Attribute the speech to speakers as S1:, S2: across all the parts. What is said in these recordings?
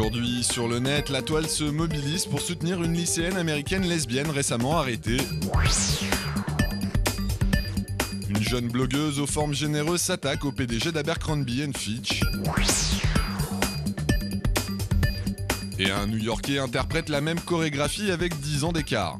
S1: Aujourd'hui, sur le net, la toile se mobilise pour soutenir une lycéenne américaine lesbienne récemment arrêtée. Une jeune blogueuse aux formes généreuses s'attaque au PDG d'Abercrombie & Fitch. Et un New-Yorkais interprète la même chorégraphie avec 10 ans d'écart.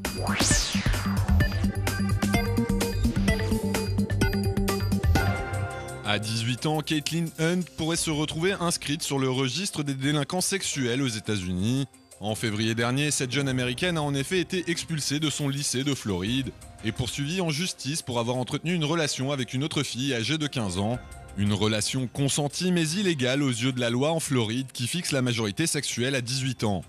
S1: À 18 ans, Caitlin Hunt pourrait se retrouver inscrite sur le registre des délinquants sexuels aux États-Unis. En février dernier, cette jeune américaine a en effet été expulsée de son lycée de Floride et poursuivie en justice pour avoir entretenu une relation avec une autre fille âgée de 15 ans. Une relation consentie mais illégale aux yeux de la loi en Floride qui fixe la majorité sexuelle à 18 ans.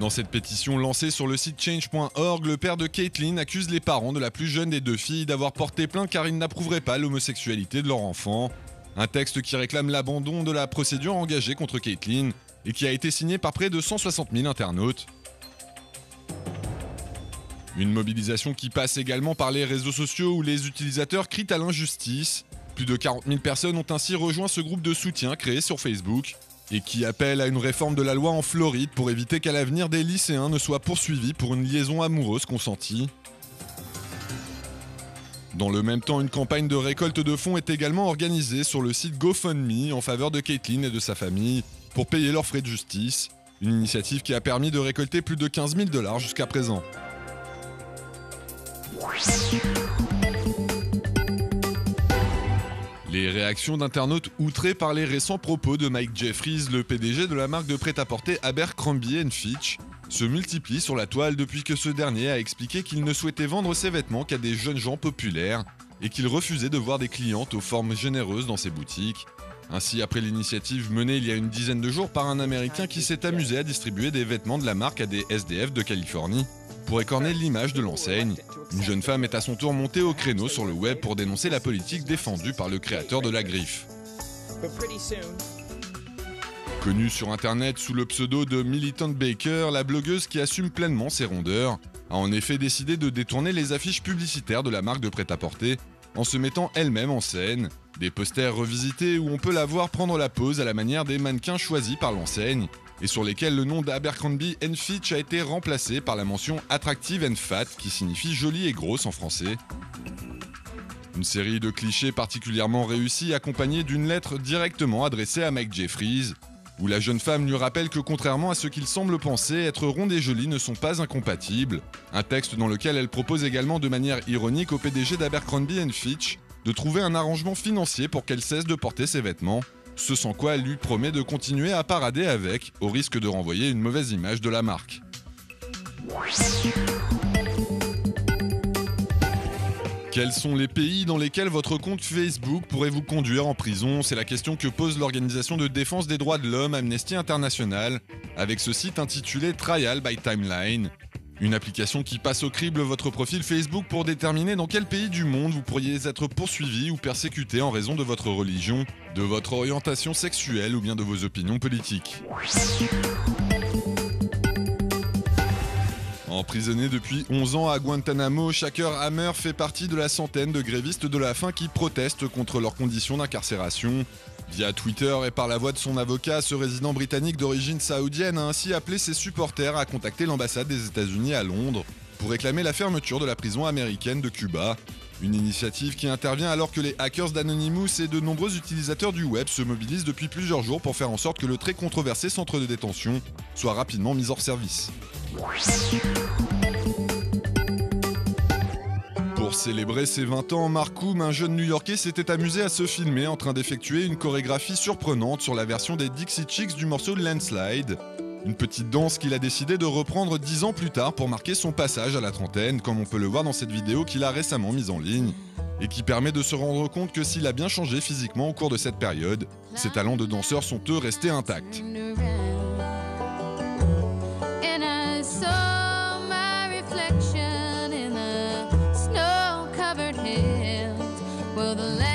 S1: Dans cette pétition lancée sur le site change.org, le père de Caitlin accuse les parents de la plus jeune des deux filles d'avoir porté plainte car ils n'approuveraient pas l'homosexualité de leur enfant. Un texte qui réclame l'abandon de la procédure engagée contre Caitlin et qui a été signé par près de 160 000 internautes. Une mobilisation qui passe également par les réseaux sociaux où les utilisateurs crient à l'injustice. Plus de 40 000 personnes ont ainsi rejoint ce groupe de soutien créé sur Facebook et qui appelle à une réforme de la loi en Floride pour éviter qu'à l'avenir des lycéens ne soient poursuivis pour une liaison amoureuse consentie. Dans le même temps, une campagne de récolte de fonds est également organisée sur le site GoFundMe en faveur de Caitlin et de sa famille pour payer leurs frais de justice. Une initiative qui a permis de récolter plus de 15 000 $ jusqu'à présent. Les réactions d'internautes outrés par les récents propos de Mike Jeffries, le PDG de la marque de prêt-à-porter Abercrombie & Fitch, se multiplient sur la toile depuis que ce dernier a expliqué qu'il ne souhaitait vendre ses vêtements qu'à des jeunes gens populaires et qu'il refusait de voir des clientes aux formes généreuses dans ses boutiques. Ainsi, après l'initiative menée il y a une dizaine de jours par un Américain qui s'est amusé à distribuer des vêtements de la marque à des SDF de Californie. Pour écorner l'image de l'enseigne, une jeune femme est à son tour montée au créneau sur le web pour dénoncer la politique défendue par le créateur de la griffe. Connue sur internet sous le pseudo de Militant Baker, la blogueuse qui assume pleinement ses rondeurs a en effet décidé de détourner les affiches publicitaires de la marque de prêt-à-porter en se mettant elle-même en scène. Des posters revisités où on peut la voir prendre la pose à la manière des mannequins choisis par l'enseigne et sur lesquels le nom d'Abercrombie & Fitch a été remplacé par la mention « Attractive and Fat » qui signifie « jolie et grosse » en français. Une série de clichés particulièrement réussis accompagnés d'une lettre directement adressée à Mike Jeffries, où la jeune femme lui rappelle que contrairement à ce qu'il semble penser, être ronde et jolie ne sont pas incompatibles. Un texte dans lequel elle propose également de manière ironique au PDG d'Abercrombie & Fitch de trouver un arrangement financier pour qu'elle cesse de porter ses vêtements, ce sans quoi elle lui promet de continuer à parader avec, au risque de renvoyer une mauvaise image de la marque. Quels sont les pays dans lesquels votre compte Facebook pourrait vous conduire en prison? C'est la question que pose l'organisation de défense des droits de l'homme Amnesty International avec ce site intitulé Trial by Timeline. Une application qui passe au crible votre profil Facebook pour déterminer dans quel pays du monde vous pourriez être poursuivi ou persécuté en raison de votre religion, de votre orientation sexuelle ou bien de vos opinions politiques. Emprisonné depuis 11 ans à Guantanamo, Shaker Hammer fait partie de la centaine de grévistes de la faim qui protestent contre leurs conditions d'incarcération. Via Twitter et par la voix de son avocat, ce résident britannique d'origine saoudienne a ainsi appelé ses supporters à contacter l'ambassade des États-Unis à Londres pour réclamer la fermeture de la prison américaine de Cuba. Une initiative qui intervient alors que les hackers d'Anonymous et de nombreux utilisateurs du web se mobilisent depuis plusieurs jours pour faire en sorte que le très controversé centre de détention soit rapidement mis hors service. Pour célébrer ses 20 ans, Markoum, un jeune New-Yorkais, s'était amusé à se filmer en train d'effectuer une chorégraphie surprenante sur la version des Dixie Chicks du morceau Landslide. Une petite danse qu'il a décidé de reprendre 10 ans plus tard pour marquer son passage à la trentaine, comme on peut le voir dans cette vidéo qu'il a récemment mise en ligne, et qui permet de se rendre compte que s'il a bien changé physiquement au cours de cette période, ses talents de danseur sont eux restés intacts.
S2: Well, the